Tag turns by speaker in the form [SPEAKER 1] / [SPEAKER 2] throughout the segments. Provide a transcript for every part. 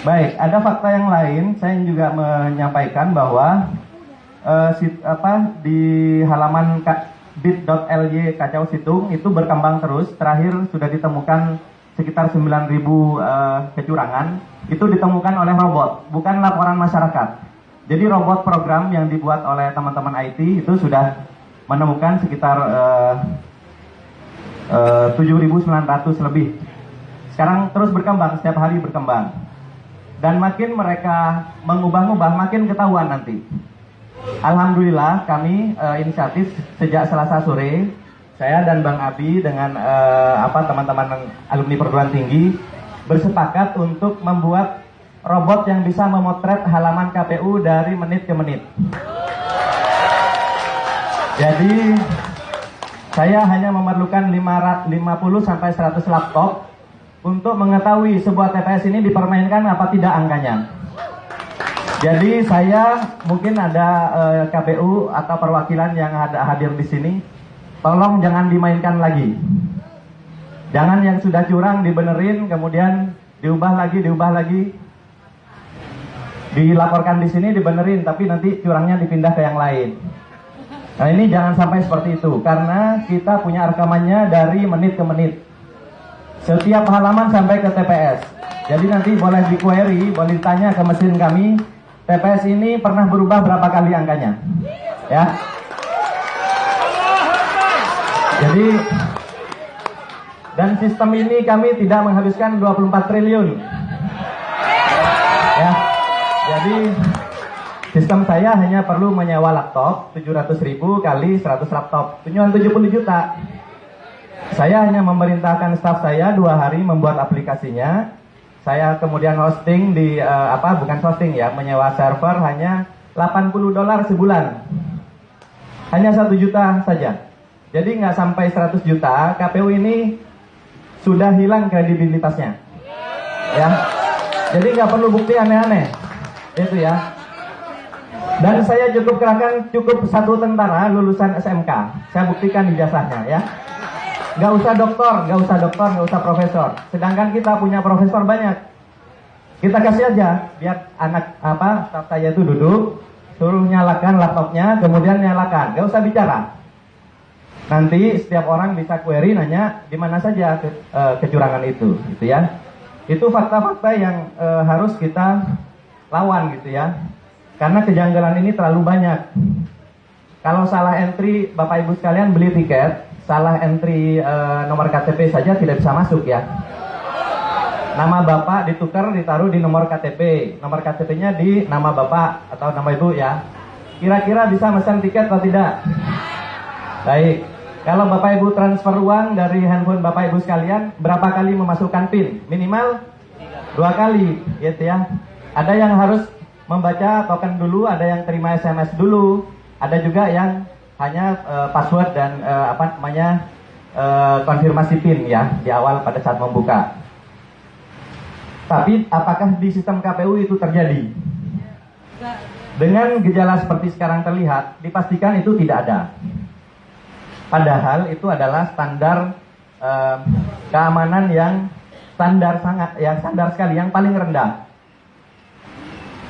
[SPEAKER 1] Baik, ada fakta yang lain. Saya juga menyampaikan bahwa di halaman bit.ly Kacau Situng itu berkembang terus. Terakhir sudah ditemukan sekitar 9.000 kecurangan. Itu ditemukan oleh robot, bukan laporan masyarakat. Jadi robot program yang dibuat oleh teman-teman IT itu sudah menemukan sekitar 7.900 lebih. Sekarang terus berkembang, setiap hari berkembang. Dan makin mereka mengubah-ubah, makin ketahuan nanti. Alhamdulillah kami inisiatif sejak Selasa sore, saya dan Bang Abi dengan teman-teman alumni perguruan tinggi bersepakat untuk membuat robot yang bisa memotret halaman KPU dari menit ke menit. Jadi saya hanya memerlukan 50 sampai 100 laptop untuk mengetahui sebuah TPS ini dipermainkan apa tidak angkanya. Jadi saya mungkin ada KPU atau perwakilan yang hadir di sini, tolong jangan dimainkan lagi. Jangan yang sudah curang dibenerin, kemudian diubah lagi, dilaporkan di sini dibenerin, tapi nanti curangnya dipindah ke yang lain. Nah ini jangan sampai seperti itu, karena kita punya rekamannya dari menit ke menit. Setiap halaman sampai ke TPS. Jadi nanti boleh di-query, boleh ditanya ke mesin kami, TPS ini pernah berubah berapa kali angkanya. Ya. Jadi, dan sistem ini kami tidak menghabiskan 24 triliun. Ya. Jadi, sistem saya hanya perlu menyewa laptop, 700.000 kali 100 laptop. Cuma 70 juta. Saya hanya memerintahkan staf saya 2 hari membuat aplikasinya. Saya kemudian hosting di menyewa server hanya $80 sebulan. Hanya 1 juta saja. Jadi nggak sampai 100 juta, KPU ini sudah hilang kredibilitasnya. Ya. Jadi nggak perlu bukti aneh-aneh. Itu ya. Dan saya cukup kerahkan 1 tentara lulusan SMK. Saya buktikan ijazahnya ya. Gak usah doktor, gak usah profesor. Sedangkan kita punya profesor banyak. Kita kasih aja, biar staf saya itu duduk, suruh nyalakan laptopnya, kemudian nyalakan. Gak usah bicara. Nanti setiap orang bisa query, nanya di mana saja kecurangan itu, gitu ya. Itu fakta-fakta yang harus kita lawan, gitu ya. Karena kejanggalan ini terlalu banyak. Kalau salah entry, Bapak Ibu sekalian beli tiket, salah entry nomor KTP saja tidak bisa masuk ya. Nama Bapak ditukar, ditaruh di nomor KTP. Nomor KTP-nya di nama Bapak atau nama Ibu ya. Kira-kira bisa pesan tiket atau tidak? Baik. Kalau Bapak Ibu transfer uang dari handphone Bapak Ibu sekalian, berapa kali memasukkan PIN? Minimal 2 kali, gitu ya. Ada yang harus membaca token dulu, ada yang terima SMS dulu, ada juga yang hanya password dan konfirmasi PIN ya di awal pada saat membuka. Tapi apakah di sistem KPU itu terjadi? Dengan gejala seperti sekarang terlihat, dipastikan itu tidak ada. Padahal itu adalah standar keamanan yang standar sekali, yang paling rendah.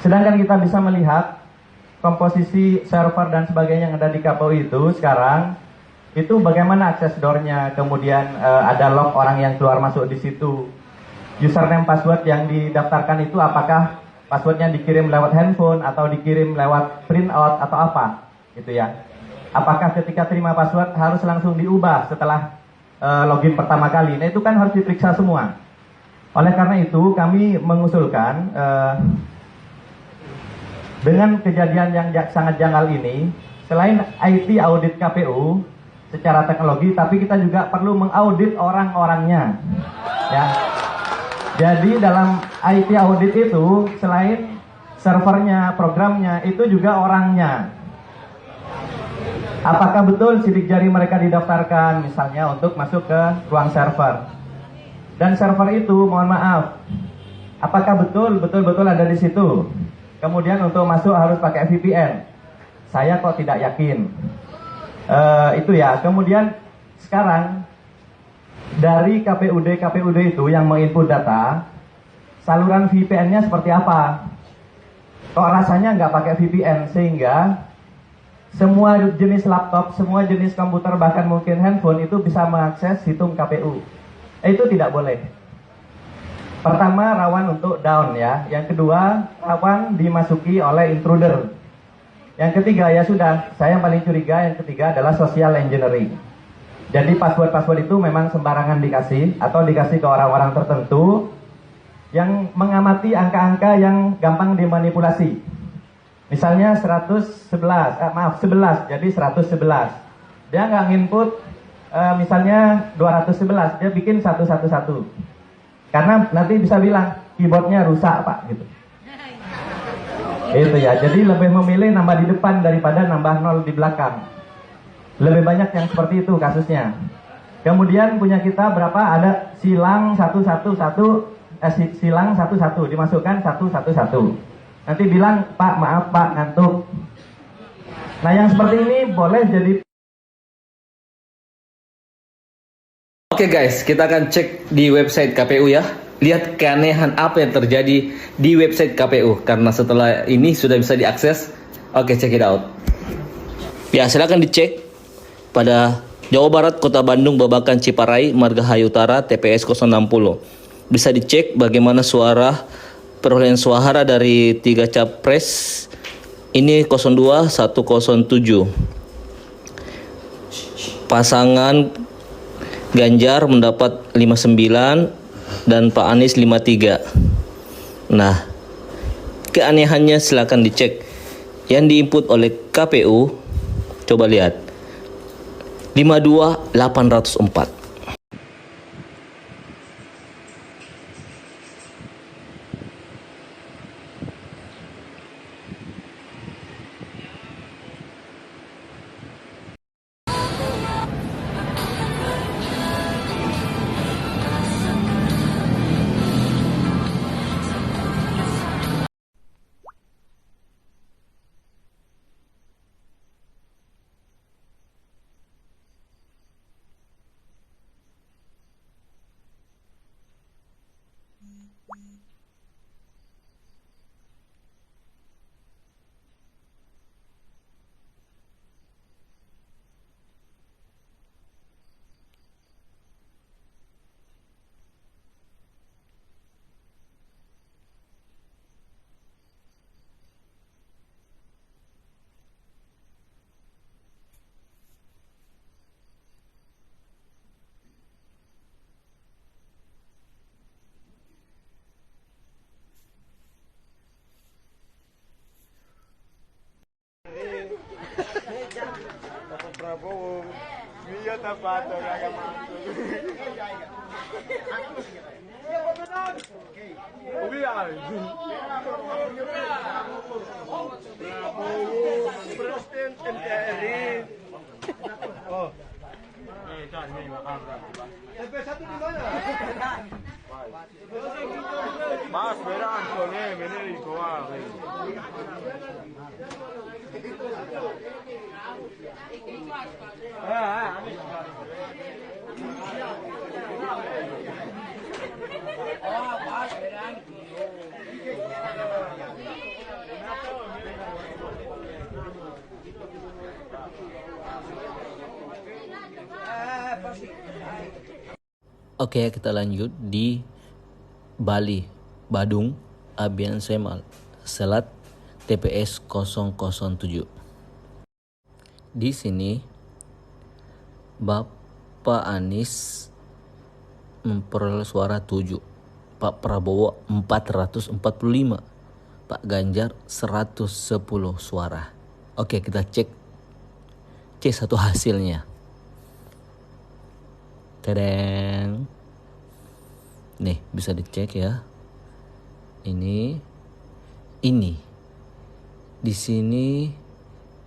[SPEAKER 1] Sedangkan kita bisa melihat komposisi server dan sebagainya yang ada di KPU itu sekarang, itu bagaimana akses door-nya, kemudian ada log orang yang keluar masuk di situ. Username password yang didaftarkan itu apakah passwordnya dikirim lewat handphone atau dikirim lewat printout atau apa, gitu ya. Apakah ketika terima password harus langsung diubah setelah login pertama kali. Nah itu kan harus diperiksa semua. Oleh karena itu kami mengusulkan dengan kejadian yang sangat janggal ini, selain IT audit KPU secara teknologi, tapi kita juga perlu mengaudit orang-orangnya. Ya. Jadi dalam IT audit itu selain servernya, programnya, itu juga orangnya. Apakah betul sidik jari mereka didaftarkan misalnya untuk masuk ke ruang server? Dan server itu, mohon maaf, apakah betul ada di situ? Kemudian untuk masuk harus pakai VPN. Saya kok tidak yakin. Itu ya. Kemudian sekarang dari KPUD itu yang menginput data, saluran VPN-nya seperti apa. Kok rasanya nggak pakai VPN, sehingga semua jenis laptop, semua jenis komputer, bahkan mungkin handphone itu bisa mengakses situng KPU. Itu tidak boleh. Pertama, rawan untuk down ya. Yang kedua, rawan dimasuki oleh intruder. Yang ketiga, ya sudah, saya yang paling curiga, yang ketiga adalah social engineering. Jadi password-password itu memang sembarangan dikasih, atau dikasih ke orang-orang tertentu yang mengamati angka-angka yang gampang dimanipulasi. Misalnya 11, jadi 111. Dia nggak nginput misalnya 211, dia bikin 111. Karena nanti bisa bilang keyboardnya rusak Pak gitu. Itu ya, jadi lebih memilih nambah di depan daripada nambah 0 di belakang. Lebih banyak yang seperti itu kasusnya. Kemudian punya kita berapa, ada silang 111, silang 11, dimasukkan 111. Nanti bilang, Pak maaf Pak ngantuk. Nah yang seperti ini boleh jadi.
[SPEAKER 2] Oke guys, kita akan cek di website KPU ya. Lihat keanehan apa yang terjadi di website KPU. Karena setelah ini sudah bisa diakses. Oke, check it out. Ya, silakan dicek pada Jawa Barat, Kota Bandung, Babakan, Ciparai, Margahayu Utara, TPS 060. Bisa dicek bagaimana perolehan suara dari 3 capres. Ini 02 107. Pasangan Ganjar mendapat 59 dan Pak Anies 53. Nah, keanehannya silakan dicek. Yang diinput oleh KPU, coba lihat. 52.804.
[SPEAKER 3] Prabowo, dia tepat orang Prabowo, Presiden NKRI. Oh. TP1 di mana? Mas, verán con él, venir y coar.
[SPEAKER 2] Oke, kita lanjut di Bali, Badung, Abian Semal, Selat, TPS 007. Di sini Bapak Anies memperoleh suara 7, Pak Prabowo 445, Pak Ganjar 110 suara. Oke, kita cek C1 hasilnya. Tadang. Nih, bisa dicek ya. Ini. Di sini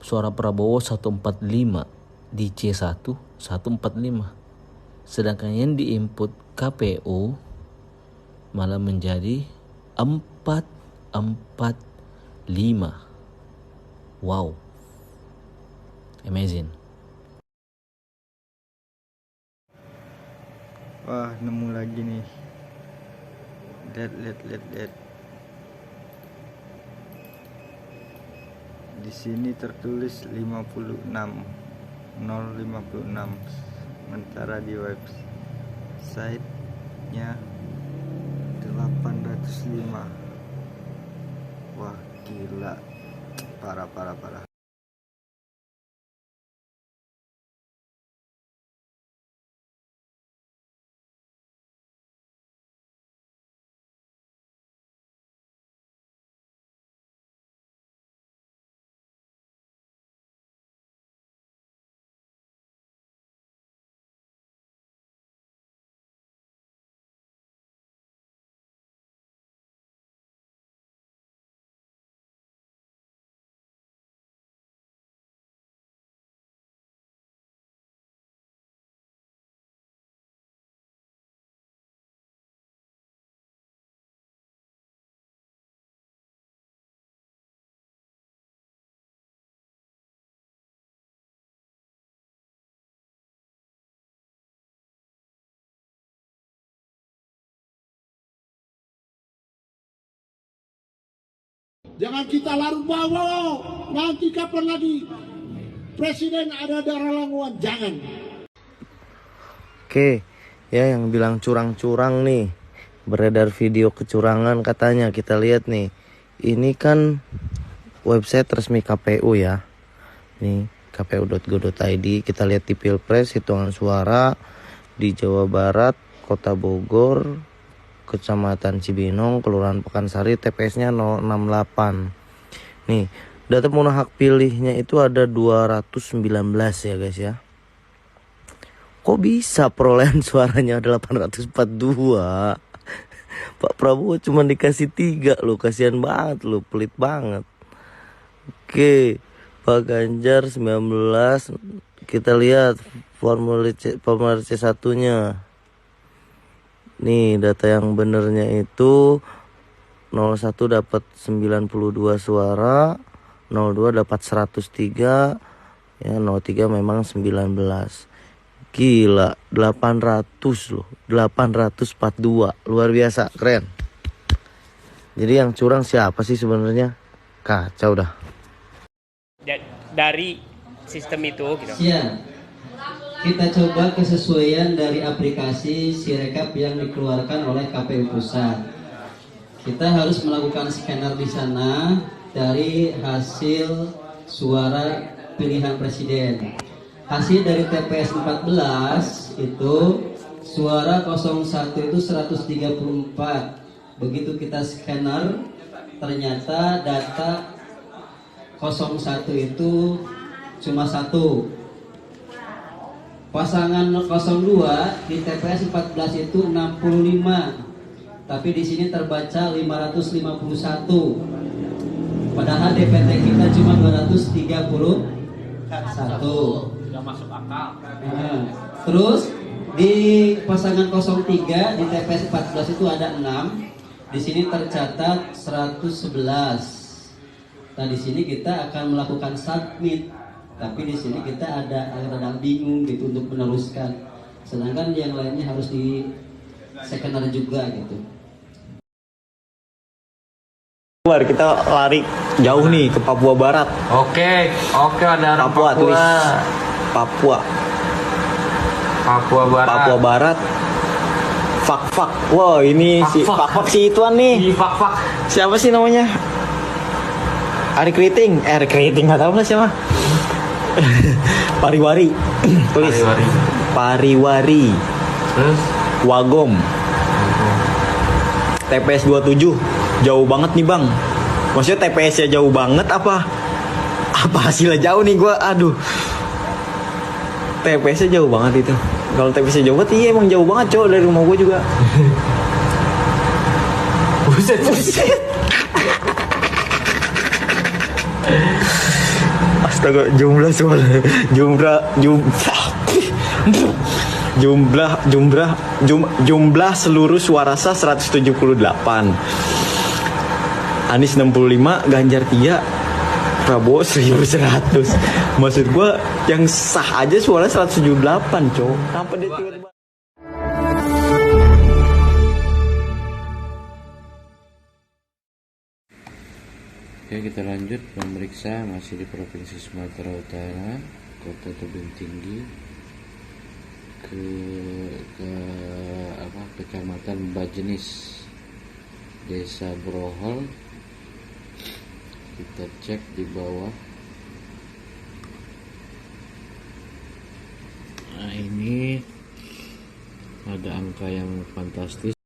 [SPEAKER 2] suara Prabowo 145, di C1 145. Sedangkan yang diinput KPU malah menjadi 445. Wow. Amazing.
[SPEAKER 4] Wah, nemu lagi nih. Lihat. Di sini tertulis 056. Sementara di website-nya 805. Wah, gila. Parah.
[SPEAKER 5] Jangan kita larut bawa, nanti kapan lagi presiden ada darah languan, jangan.
[SPEAKER 6] Oke, ya yang bilang curang-curang nih, beredar video kecurangan katanya, kita lihat nih. Ini kan website resmi KPU ya. Nih, kpu.go.id, kita lihat di Pilpres hitungan suara di Jawa Barat, Kota Bogor, Kecamatan Cibinong, Kelurahan Pekansari, TPS-nya 068. Nih, data pemenuh hak pilihnya itu ada 219 ya guys ya. Kok bisa perolehan suaranya 842? Pak Prabowo cuma dikasih 3 loh, kasihan banget loh, pelit banget. Oke, Pak Ganjar 19. Kita lihat formulir C1-nya. Nih, data yang benernya itu 01 dapat 92 suara, 02 dapat 103, ya 03 memang 19. Gila, 800 loh, 842, luar biasa, keren. Jadi yang curang siapa sih sebenarnya? Kacau dah.
[SPEAKER 7] Dari sistem itu gitu.
[SPEAKER 8] Siap. Kita coba kesesuaian dari aplikasi Sirekap yang dikeluarkan oleh KPU Pusat. Kita harus melakukan scanner di sana dari hasil suara pilihan presiden. Hasil dari TPS 14 itu suara 01 itu 134. Begitu kita scanner, ternyata data 01 itu cuma 1. Pasangan 02 di TPS 14 itu 65, tapi di sini terbaca 551. Padahal DPT kita cuma 231.
[SPEAKER 7] Tidak masuk akal.
[SPEAKER 8] Nah, terus di pasangan 03 di TPS 14 itu ada 6. Di sini tercatat 111. Nah, di sini kita akan melakukan submit. Tapi di sini kita ada bingung gitu untuk meneruskan. Sedangkan yang lainnya harus di scanner juga gitu.
[SPEAKER 4] Kita lari jauh nih ke Papua Barat.
[SPEAKER 3] Oke, ada orang
[SPEAKER 4] Papua, tulis Papua Barat. Papua Barat. Fak. Wow, ini si Fak si ituan nih.
[SPEAKER 3] Fak.
[SPEAKER 4] Siapa sih namanya? Ari Kriting nggak tahu lah siapa. Pariwari. Tulis Pariwari.
[SPEAKER 3] Terus
[SPEAKER 4] Wagom. TPS 27. Jauh banget nih, Bang. Maksudnya TPS-nya jauh banget apa hasilnya jauh nih gua? Aduh. TPS-nya jauh banget itu. Kalau TPS-nya jauh banget, iya emang jauh banget, cowok, dari rumah gua juga. Buset. Astaga, jumlah seluruh suara sah 178. Anies 65, Ganjar 3, Prabowo 1100. Maksud gua yang sah aja suara 178, cowok. Kenapa dia tiba-tiba
[SPEAKER 9] Oke, kita lanjut memeriksa, masih di Provinsi Sumatera Utara, Kota Tebing Tinggi, ke Kecamatan Bajenis, Desa Brohol. Kita cek di bawah. Nah, ini ada angka yang fantastis.